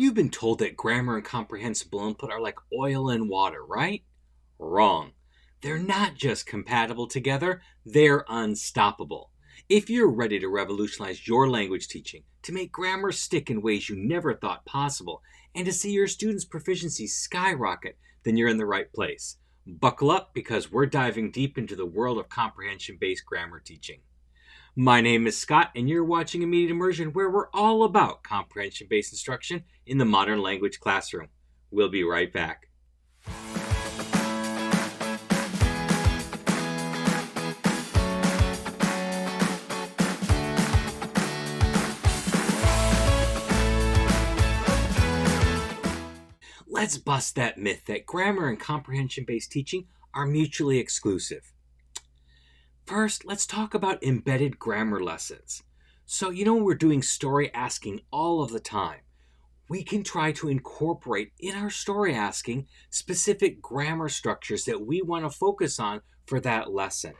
You've been told that grammar and comprehensible input are like oil and water, right? Wrong. They're not just compatible together, they're unstoppable. If you're ready to revolutionize your language teaching, to make grammar stick in ways you never thought possible, and to see your students' proficiency skyrocket, then you're in the right place. Buckle up because we're diving deep into the world of comprehension-based grammar teaching. My name is Scott, and you're watching Immediate Immersion, where we're all about comprehension-based instruction in the modern language classroom. We'll be right back. Let's bust that myth that grammar and comprehension-based teaching are mutually exclusive. First, let's talk about embedded grammar lessons. So, we're doing story asking all of the time. We can try to incorporate in our story asking specific grammar structures that we want to focus on for that lesson.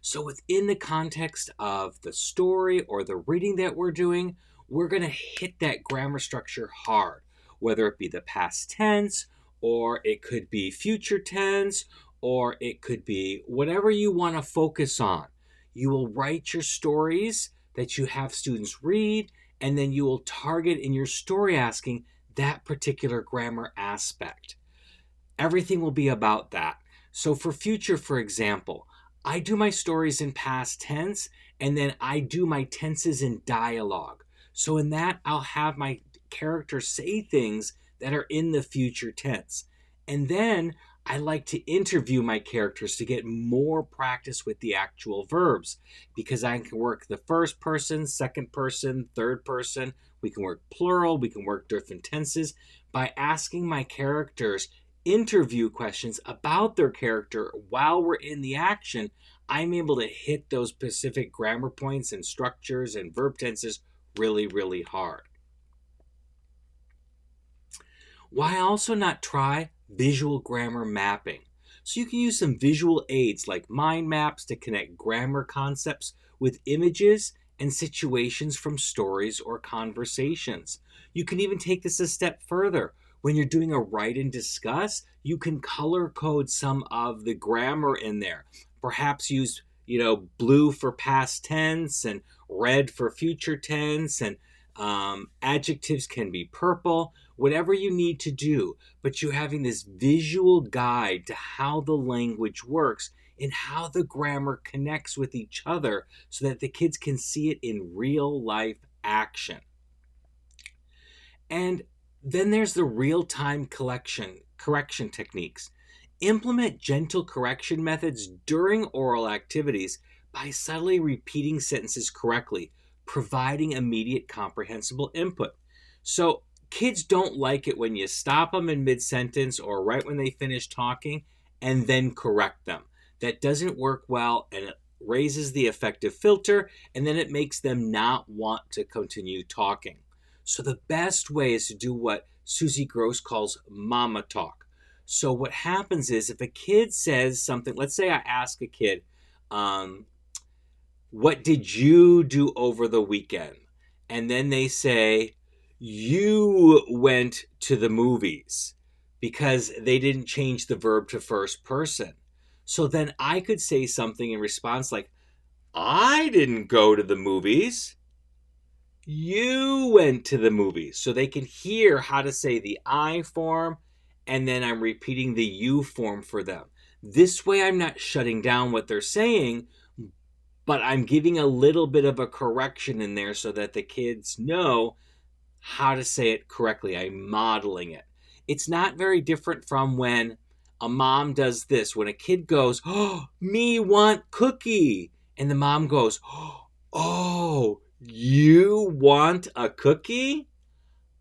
So within the context of the story or the reading that we're doing, we're going to hit that grammar structure hard, whether it be the past tense, or it could be future tense, or it could be whatever you want to focus on. You will write your stories that you have students read, and then you will target in your story asking that particular grammar aspect. Everything will be about that. So for future, for example, I do my stories in past tense, and then I do my tenses in dialogue. So in that, I'll have my characters say things that are in the future tense. And then I like to interview my characters to get more practice with the actual verbs, because I can work the first person, second person, third person. We can work plural. We can work different tenses by asking my characters interview questions about their character while we're in the action. I'm able to hit those specific grammar points and structures and verb tenses really, really hard. Why also not try visual grammar mapping? So you can use some visual aids like mind maps to connect grammar concepts with images and situations from stories or conversations. You can even take this a step further. When you're doing a write and discuss, you can color code some of the grammar in there. Perhaps use, blue for past tense and red for future tense, and adjectives can be purple, whatever you need to do. But you're having this visual guide to how the language works and how the grammar connects with each other so that the kids can see it in real life action. And then there's the real-time correction techniques. Implement gentle correction methods during oral activities by subtly repeating sentences correctly, providing immediate comprehensible input. So kids don't like it when you stop them in mid-sentence or right when they finish talking and then correct them. That doesn't work well, and it raises the affective filter, and then it makes them not want to continue talking. So the best way is to do what Susie Gross calls mama talk. So what happens is if a kid says something, let's say I ask a kid, what did you do over the weekend? And then they say, you went to the movies, because they didn't change the verb to first person. So then I could say something in response like, I didn't go to the movies. You went to the movies. So they can hear how to say the I form, and then I'm repeating the you form for them. This way I'm not shutting down what they're saying, but I'm giving a little bit of a correction in there so that the kids know how to say it correctly. I'm modeling it. It's not very different from when a mom does this. When a kid goes, oh, me want cookie. And the mom goes, oh, you want a cookie?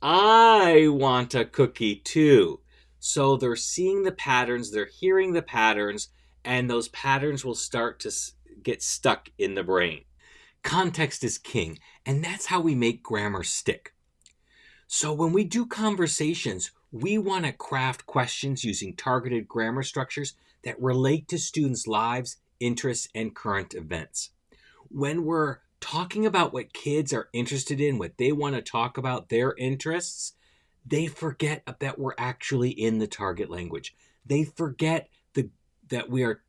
I want a cookie too. So they're seeing the patterns, they're hearing the patterns, and those patterns will start to get stuck in the brain. Context is king, and that's how we make grammar stick. So when we do conversations, we want to craft questions using targeted grammar structures that relate to students' lives, interests, and current events. When we're talking about what kids are interested in, what they want to talk about, their interests, they forget that we're actually in the target language. They forget that we are,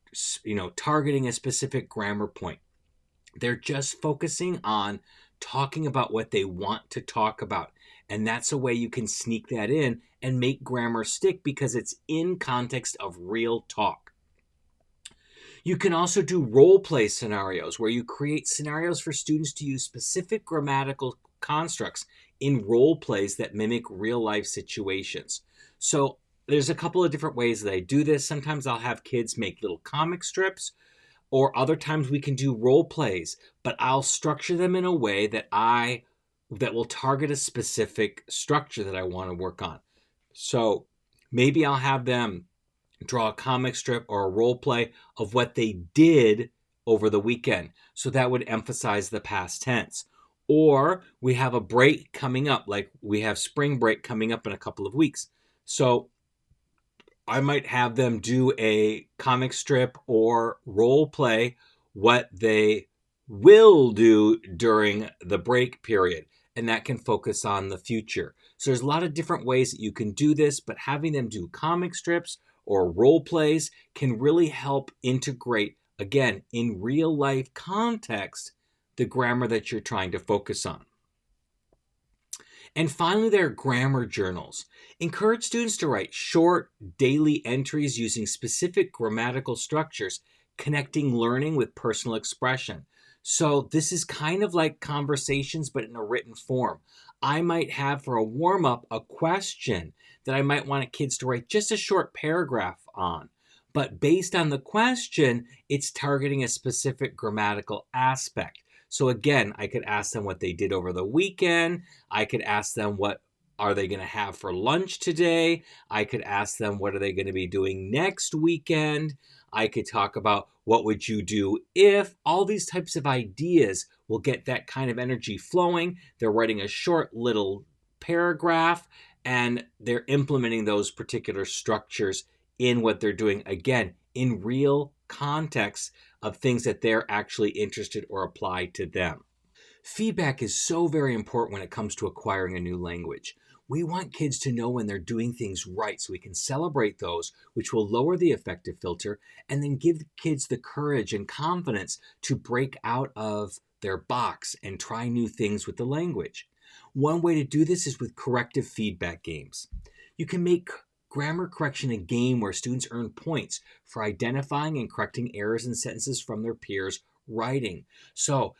targeting a specific grammar point. They're just focusing on talking about what they want to talk about. And that's a way you can sneak that in and make grammar stick because it's in context of real talk. You can also do role play scenarios where you create scenarios for students to use specific grammatical constructs in role plays that mimic real life situations. So there's a couple of different ways that I do this. Sometimes I'll have kids make little comic strips, or other times we can do role plays, but I'll structure them in a way that will target a specific structure that I want to work on. So maybe I'll have them draw a comic strip or a role play of what they did over the weekend. So that would emphasize the past tense. Or we have a break coming up, like we have spring break coming up in a couple of weeks. So I might have them do a comic strip or role play what they will do during the break period. And that can focus on the future. So there's a lot of different ways that you can do this, but having them do comic strips or role plays can really help integrate, again, in real life context, the grammar that you're trying to focus on. And finally, there are grammar journals. Encourage students to write short, daily entries using specific grammatical structures, connecting learning with personal expression. So this is kind of like conversations, but in a written form. I might have for a warm-up a question that I might want kids to write just a short paragraph on. But based on the question, it's targeting a specific grammatical aspect. So again, I could ask them what they did over the weekend. I could ask them what are they going to have for lunch today. I could ask them what are they going to be doing next weekend. I could talk about what would you do if. All these types of ideas will get that kind of energy flowing. They're writing a short little paragraph and they're implementing those particular structures in what they're doing, again, in real context of things that they're actually interested or apply to them. Feedback is so very important when it comes to acquiring a new language. We want kids to know when they're doing things right so we can celebrate those, which will lower the affective filter, and then give kids the courage and confidence to break out of their box and try new things with the language. One way to do this is with corrective feedback games. You can make grammar correction a game where students earn points for identifying and correcting errors in sentences from their peers' writing. So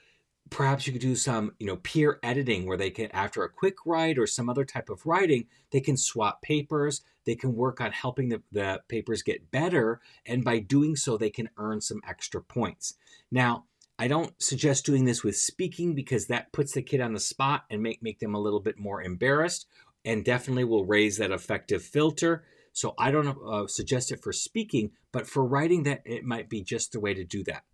perhaps you could do some, peer editing where they can, after a quick write or some other type of writing, they can swap papers. They can work on helping the papers get better. And by doing so, they can earn some extra points. Now, I don't suggest doing this with speaking because that puts the kid on the spot and make them a little bit more embarrassed and definitely will raise that affective filter. So I don't suggest it for speaking, but for writing, that it might be just the way to do that.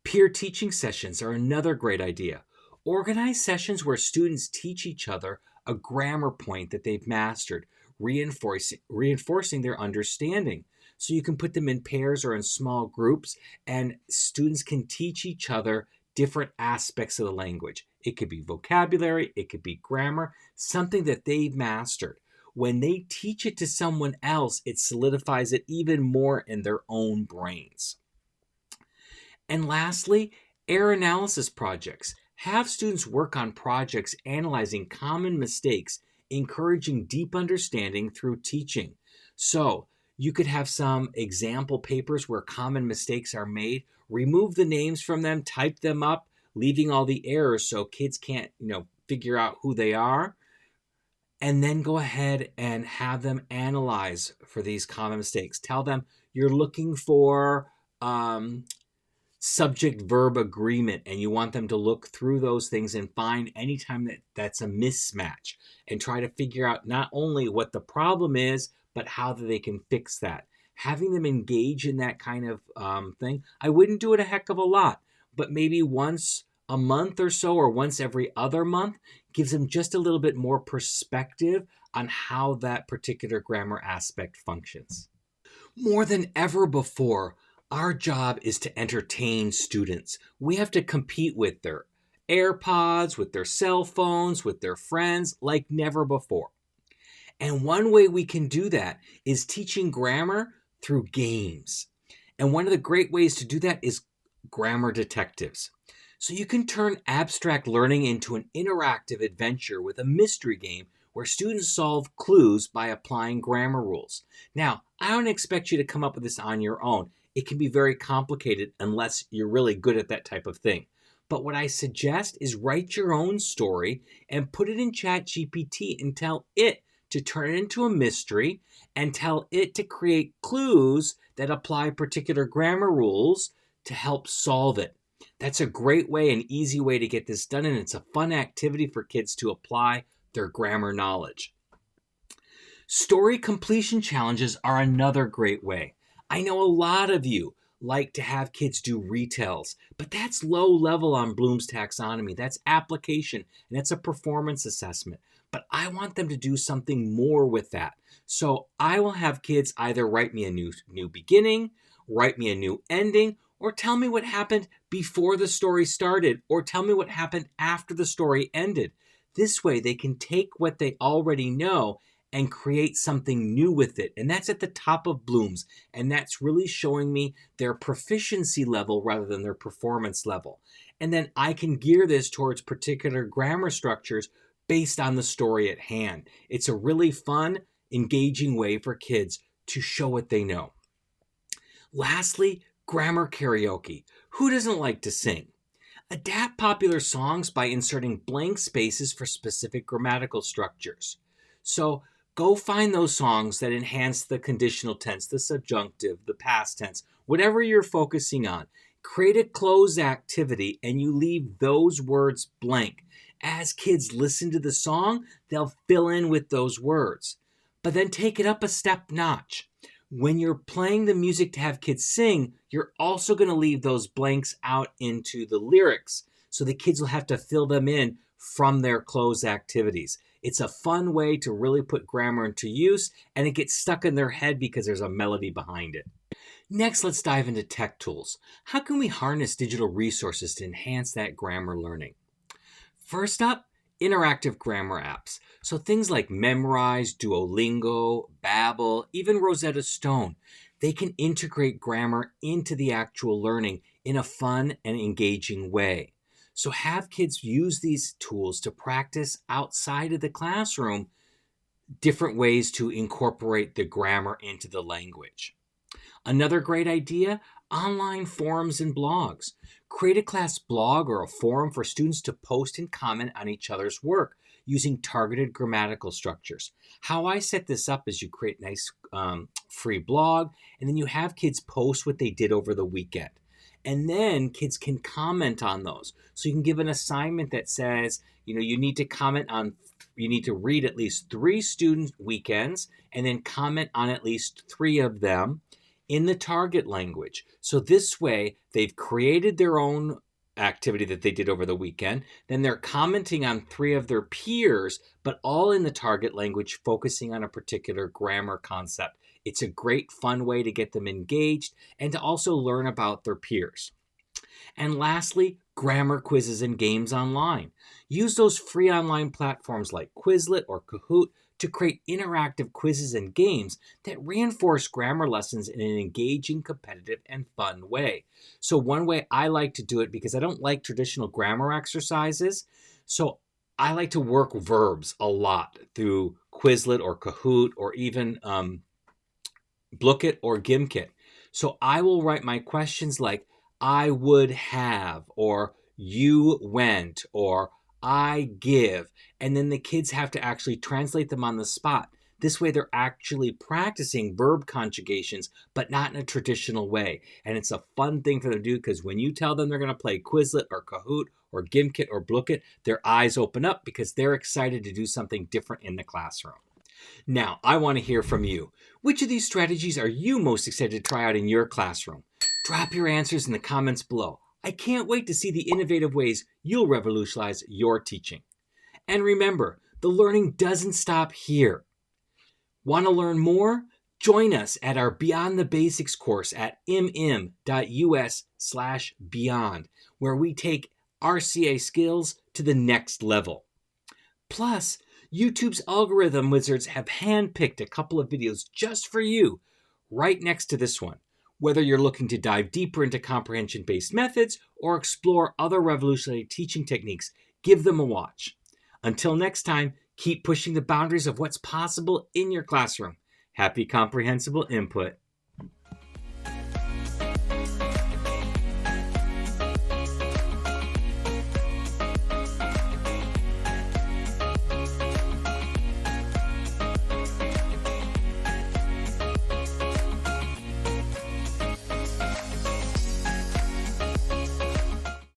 Peer teaching sessions are another great idea. Organize sessions where students teach each other a grammar point that they've mastered, reinforcing their understanding. So you can put them in pairs or in small groups, and students can teach each other different aspects of the language. It could be vocabulary, it could be grammar, something that they've mastered. When they teach it to someone else, it solidifies it even more in their own brains. And lastly, error analysis projects. Have students work on projects analyzing common mistakes, encouraging deep understanding through teaching. So you could have some example papers where common mistakes are made, remove the names from them, type them up, leaving all the errors so kids can't, figure out who they are. And then go ahead and have them analyze for these common mistakes. Tell them you're looking for subject-verb agreement, and you want them to look through those things and find anytime that's a mismatch and try to figure out not only what the problem is, but how they can fix that. Having them engage in that kind of thing. I wouldn't do it a heck of a lot, but maybe once a month or so, or once every other month, gives them just a little bit more perspective on how that particular grammar aspect functions. More than ever before, our job is to entertain students. We have to compete with their AirPods, with their cell phones, with their friends like never before. And one way we can do that is teaching grammar through games. And one of the great ways to do that is grammar detectives. So you can turn abstract learning into an interactive adventure with a mystery game where students solve clues by applying grammar rules. Now, I don't expect you to come up with this on your own. It can be very complicated unless you're really good at that type of thing. But what I suggest is write your own story and put it in ChatGPT and tell it to turn it into a mystery and tell it to create clues that apply particular grammar rules to help solve it. That's a great way, an easy way to get this done, and it's a fun activity for kids to apply their grammar knowledge. Story completion challenges are another great way. I know a lot of you like to have kids do retells, but that's low level on Bloom's taxonomy. That's application, and that's a performance assessment. But I want them to do something more with that. So I will have kids either write me a new beginning, write me a new ending, or tell me what happened before the story started, or tell me what happened after the story ended. This way they can take what they already know and create something new with it. And that's at the top of Bloom's. And that's really showing me their proficiency level rather than their performance level. And then I can gear this towards particular grammar structures based on the story at hand. It's a really fun, engaging way for kids to show what they know. Lastly, grammar karaoke. Who doesn't like to sing? Adapt popular songs by inserting blank spaces for specific grammatical structures. So go find those songs that enhance the conditional tense, the subjunctive, the past tense, whatever you're focusing on. Create a closed activity and you leave those words blank. As kids listen to the song, they'll fill in with those words. But then take it up a step notch. When you're playing the music to have kids sing, you're also going to leave those blanks out into the lyrics. So the kids will have to fill them in from their closed activities. It's a fun way to really put grammar into use, and it gets stuck in their head because there's a melody behind it. Next, let's dive into tech tools. How can we harness digital resources to enhance that grammar learning? First up, interactive grammar apps. So things like Memrise, Duolingo, Babbel, even Rosetta Stone. They can integrate grammar into the actual learning in a fun and engaging way. So have kids use these tools to practice outside of the classroom different ways to incorporate the grammar into the language. Another great idea, online forums and blogs. Create a class blog or a forum for students to post and comment on each other's work using targeted grammatical structures. How I set this up is you create a nice free blog, and then you have kids post what they did over the weekend. And then kids can comment on those. So you can give an assignment that says, you need to read at least 3 student weekends and then comment on at least 3 of them in the target language. So this way, they've created their own activity that they did over the weekend. Then they're commenting on 3 of their peers, but all in the target language, focusing on a particular grammar concept. It's a great fun way to get them engaged and to also learn about their peers. And lastly, grammar quizzes and games online. Use those free online platforms like Quizlet or Kahoot to create interactive quizzes and games that reinforce grammar lessons in an engaging, competitive, and fun way. So one way I like to do it, because I don't like traditional grammar exercises, so I like to work verbs a lot through Quizlet or Kahoot or even Blookit or Gimkit. So I will write my questions like, I would have, or you went, or I give, and then the kids have to actually translate them on the spot. This way they're actually practicing verb conjugations, but not in a traditional way. And it's a fun thing for them to do, because when you tell them they're going to play Quizlet or Kahoot or Gimkit or Blookit, their eyes open up because they're excited to do something different in the classroom. Now, I want to hear from you. Which of these strategies are you most excited to try out in your classroom? Drop your answers in the comments below. I can't wait to see the innovative ways you'll revolutionize your teaching. And remember, the learning doesn't stop here. Want to learn more? Join us at our Beyond the Basics course at mm.us/beyond, where we take RCA skills to the next level. Plus, YouTube's algorithm wizards have handpicked a couple of videos just for you right next to this one. Whether you're looking to dive deeper into comprehension-based methods or explore other revolutionary teaching techniques, give them a watch. Until next time, keep pushing the boundaries of what's possible in your classroom. Happy comprehensible input.